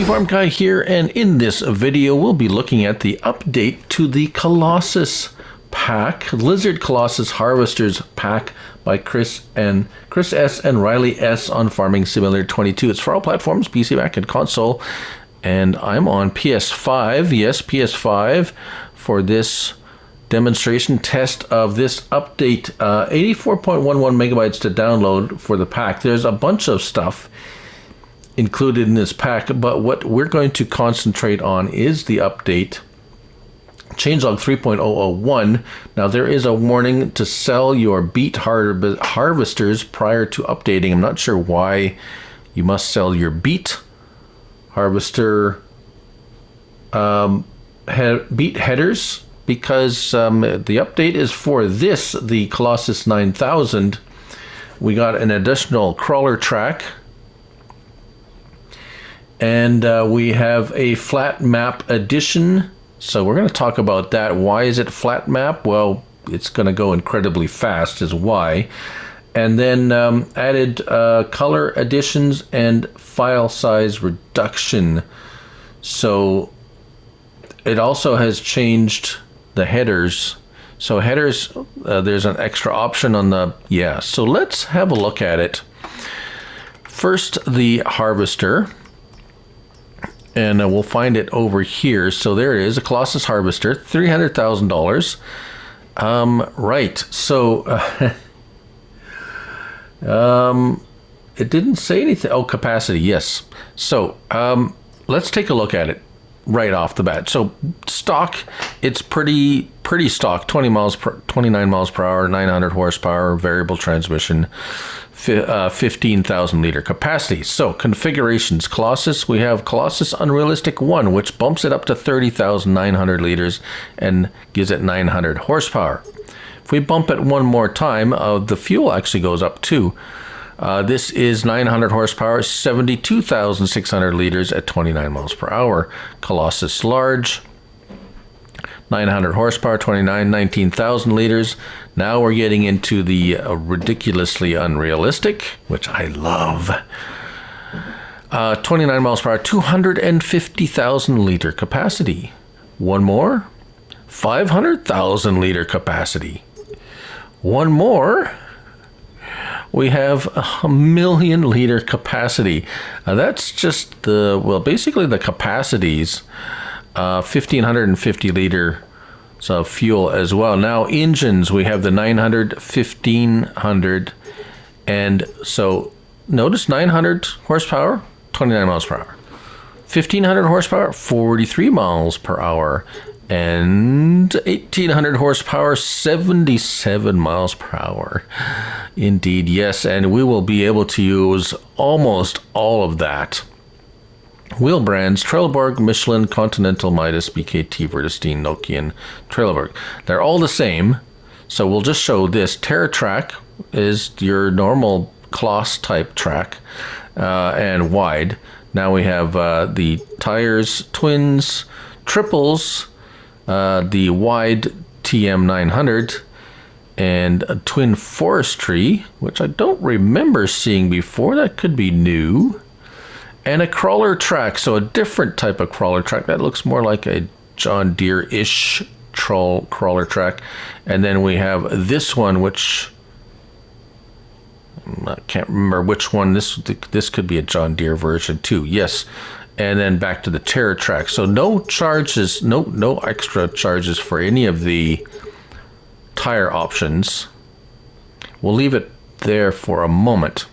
Farm Guy here, and in this video we'll be looking at the update to the Colossus pack, Lizard Colossus Harvesters pack by Chris S and Riley S on Farming Simulator 22. It's for all platforms, PC, Mac, and console, and I'm on PS5. Yes, PS5 for this demonstration test of this update. 84.11 megabytes to download for the pack. There's a bunch of stuff included in this pack, but what we're going to concentrate on is the update Changelog 3.001. Now there is a warning to sell your beet harvesters prior to updating. I'm not sure why you must sell your beet harvester beet headers, because the update is for this, the Colossus 9000. We got an additional crawler track, and we have a flat map addition. So we're going to talk about that. Why is it flat map? Well, it's going to go incredibly fast is why. And then added color additions and file size reduction. So it also has changed the headers. So headers, there's an extra option on the, so let's have a look at it. First, the harvester. And we'll find it over here. So there it is, a Colossus Harvester, $300,000. Right, so it didn't say anything. Oh, capacity, yes. So let's take a look at it right off the bat. So stock, it's pretty stock, 29 miles per hour, 900 horsepower, variable transmission, 15,000 liter capacity. So configurations, Colossus, we have Colossus Unrealistic 1, which bumps it up to 30,900 liters and gives it 900 horsepower. If we bump it one more time, the fuel actually goes up too. This is 900 horsepower, 72,600 liters at 29 miles per hour. Colossus Large, 900 horsepower, 19,000 liters. Now we're getting into the ridiculously unrealistic, which I love. 29 miles per hour, 250,000 liter capacity. One more, 500,000 liter capacity. One more, we have 1,000,000 liter capacity. That's just the, well, basically the capacities. 1,550 liter of fuel as well. Now engines, we have the 900, 1,500, and so notice 900 horsepower, 29 miles per hour. 1,500 horsepower, 43 miles per hour. And 1,800 horsepower, 77 miles per hour. Indeed, yes, and we will be able to use almost all of that. Wheel brands, Trelleborg, Michelin, Continental, Midas, BKT, Vredestein, Nokian, Trelleborg. They're all the same, so we'll just show this. TerraTrack is your normal Kloss type track, and wide. Now we have the tires, twins, triples, the wide TM900, and a twin forestry, which I don't remember seeing before. That could be new. And a crawler track, so a different type of crawler track that looks more like a John Deere-ish crawler track. And then we have this one, which I can't remember which one. This could be a John Deere version too. Yes. And then back to the TerraTrack. So no charges, no extra charges for any of the tire options. We'll leave it there for a moment.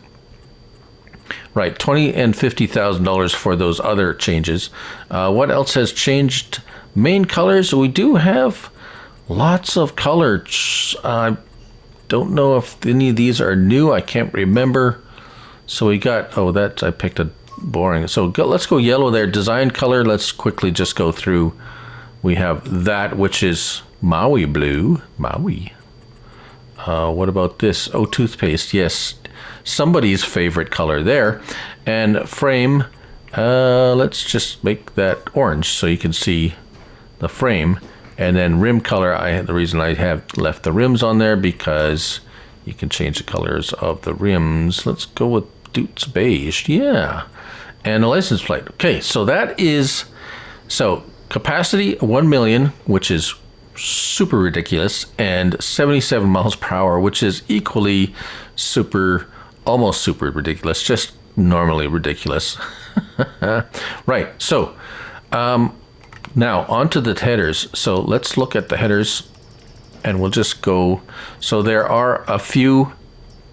Right, $20,000 and $50,000 for those other changes. What else has changed? Main colors, we do have lots of colors. I don't know if any of these are new. I can't remember. So we got, oh, that I picked a boring. So let's go yellow there. Design color, let's quickly just go through. We have that, which is Maui blue. Maui. What about this? Oh, toothpaste, yes. Somebody's favorite color there. And frame, let's just make that orange so you can see the frame. And then rim color, the reason I have left the rims on there because you can change the colors of the rims. Let's go with Dutes beige, yeah. and a license plate. Okay, so that is, so capacity 1 million, which is super ridiculous, and 77 miles per hour, which is equally super, almost super ridiculous, just normally ridiculous. Right, so now onto the headers. So let's look at the headers, and we'll just go. So there are a few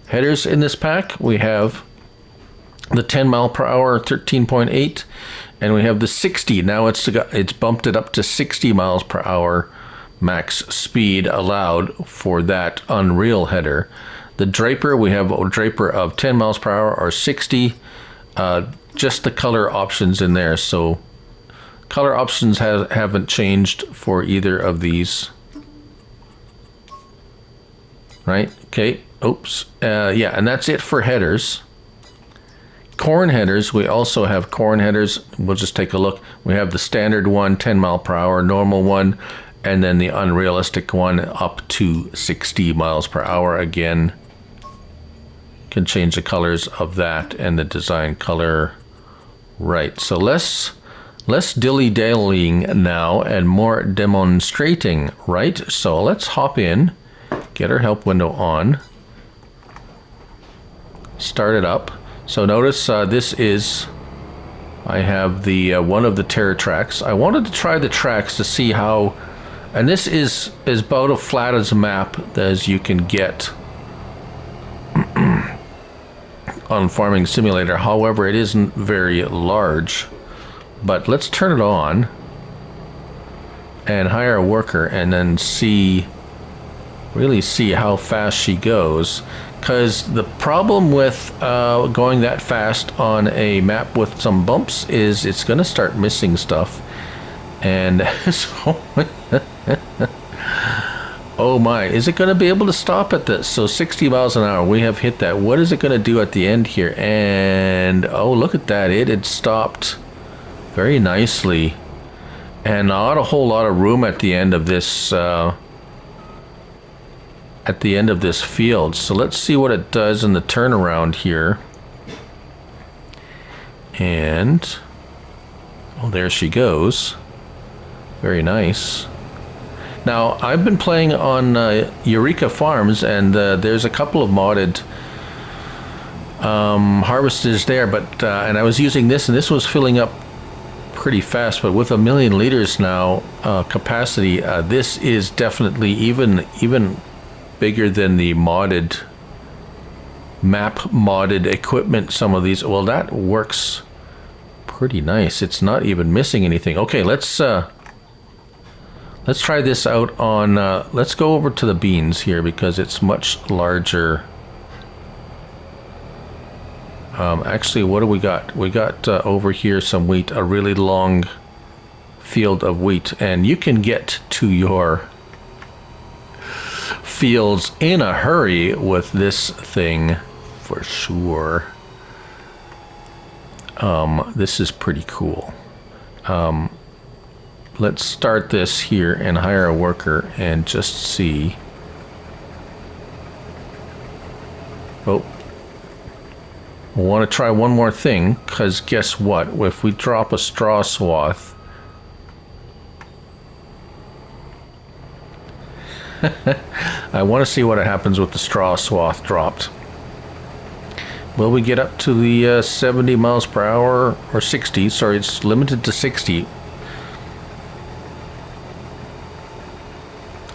headers in this pack. We have the 10 mile per hour 13.8, and we have the 60. Now it's bumped it up to 60 miles per hour max speed allowed for that Unreal header. The Draper, we have a Draper of 10 miles per hour or 60. Just the color options in there. So color options haven't changed for either of these. Right? Okay. Oops. Yeah, and that's it for headers. Corn headers, we also have corn headers. We'll just take a look. We have the standard one, 10 mile per hour, normal one, and then the unrealistic one up to 60 miles per hour. Again, can change the colors of that and the design color. Right, so less dilly-dallying now and more demonstrating, right? So let's hop in, get our help window on, start it up. So notice this is, I have the one of the terror tracks. I wanted to try the tracks to see how, and this is about as flat as a map as you can get on Farming Simulator. However, it isn't very large. But let's turn it on and hire a worker and then really see how fast she goes. Because the problem with going that fast on a map with some bumps is it's going to start missing stuff. And so, oh my, is it going to be able to stop at this? So 60 miles an hour, we have hit that. What is it going to do at the end here? And oh, look at that, it had stopped very nicely. And not a whole lot of room at the end of this field. So let's see what it does in the turnaround here. And oh, there she goes. Very nice. Now I've been playing on Eureka Farms, and there's a couple of modded harvesters there, but and I was using this, and this was filling up pretty fast. But with 1 million liters now capacity, this is definitely even bigger than the modded modded equipment. Some of these, well, that works pretty nice. It's not even missing anything. Okay, let's try this out on let's go over to the beans here because it's much larger. Actually, what do we got? We got over here some wheat, a really long field of wheat, and you can get to your fields in a hurry with this thing for sure. This is pretty cool. Let's start this here and hire a worker and just see. Oh, I want to try one more thing, because guess what? If we drop a straw swath, I want to see what happens with the straw swath dropped. Will we get up to the 70 miles per hour, or 60? Sorry, it's limited to 60.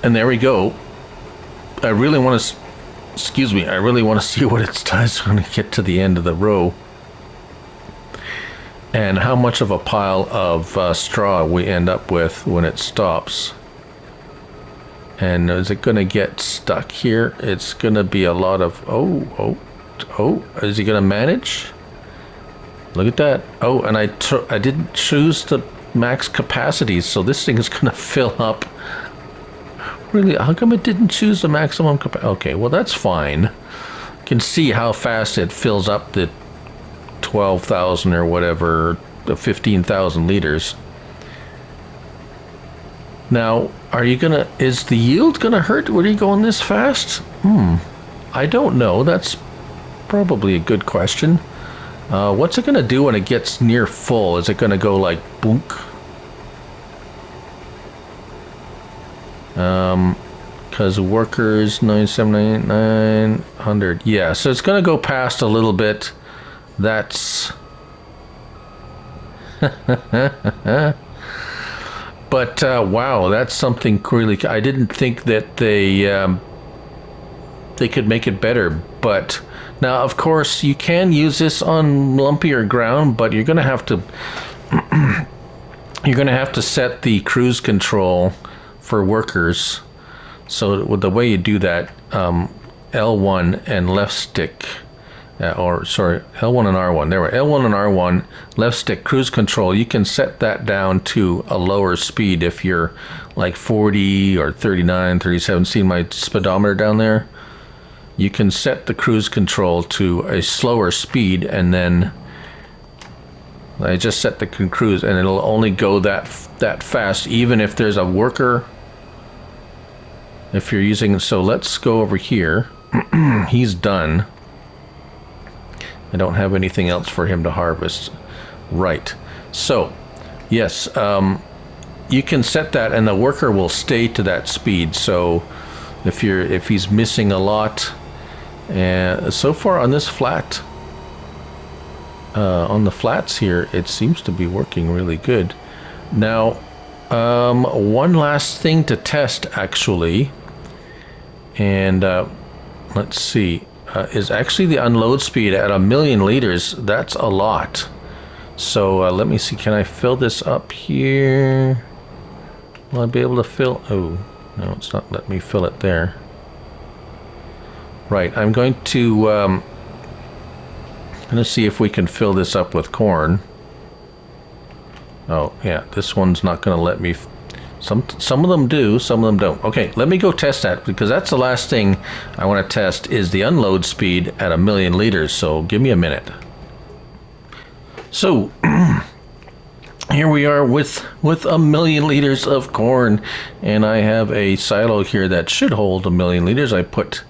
And there we go. I really want to, excuse me, I really want to see what it does when we get to the end of the row. And how much of a pile of straw we end up with when it stops. And is it going to get stuck here? It's going to be a lot of, oh, is he going to manage? Look at that. Oh, and I didn't choose the max capacity, so this thing is going to fill up. Really, how come it didn't choose the maximum capacity? Okay, well, that's fine. You can see how fast it fills up the 12,000 or whatever, the 15,000 liters. Now, is the yield gonna hurt when you going this fast? I don't know. That's probably a good question. What's it going to do when it gets near full? Is it going to go like boonk? Because workers 9,799,900. Yeah, so it's going to go past a little bit. That's... But wow, that's something really... I didn't think that they could make it better. But now, of course, you can use this on lumpier ground, but you're going to have to... you're going to have to set the cruise control for workers. So with the way you do that, L1 and left stick, or sorry, L1 and R1. There were L1 and R1, left stick cruise control. You can set that down to a lower speed if you're like 40 or 39, 37. See my speedometer down there? You can set the cruise control to a slower speed, and then I just set the cruise, and it'll only go that fast, even if there's a worker. If you're using, so let's go over here. He's done. I don't have anything else for him to harvest. Right. So, yes, you can set that, and the worker will stay to that speed. So, if he's missing a lot, and so far on this flat, on the flats here, it seems to be working really good. Now, one last thing to test actually, and let's see. Is actually the unload speed at 1,000,000 liters. That's a lot. So let me see. Can I fill this up here? Will I be able to fill? Oh, no, it's not letting me fill it there. Right. I'm going to see if we can fill this up with corn. Oh, yeah. This one's not going to let me. Some of them do, some of them don't. Okay, let me go test that, because that's the last thing I want to test is the unload speed at 1,000,000 liters. So give me a minute. So here we are with 1,000,000 liters of corn, and I have a silo here that should hold 1,000,000 liters. I put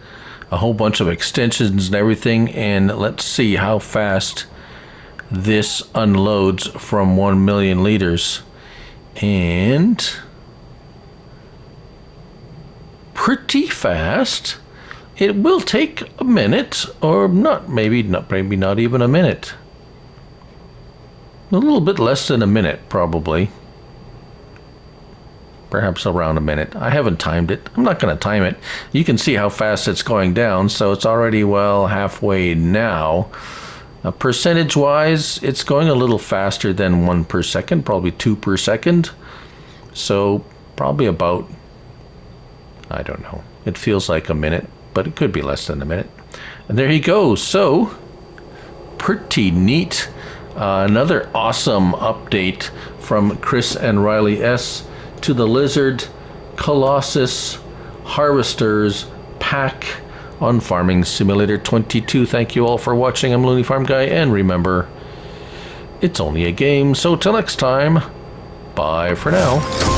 a whole bunch of extensions and everything, and let's see how fast this unloads from 1,000,000 liters. And pretty fast. It will take a minute, or not, maybe not even a minute. A little bit less than a minute, probably. Perhaps around a minute. I haven't timed it. I'm not going to time it. You can see how fast it's going down, so it's already well halfway now. Percentage-wise, it's going a little faster than 1 per second, probably 2 per second. So probably about, I don't know. It feels like a minute, but it could be less than a minute. And there you go. So pretty neat. Another awesome update from Chris and Riley S. to the Lizard Colossus Harvesters pack on Farming Simulator 22. Thank you all for watching. I'm Looney Farm Guy, and remember, it's only a game. So till next time, bye for now.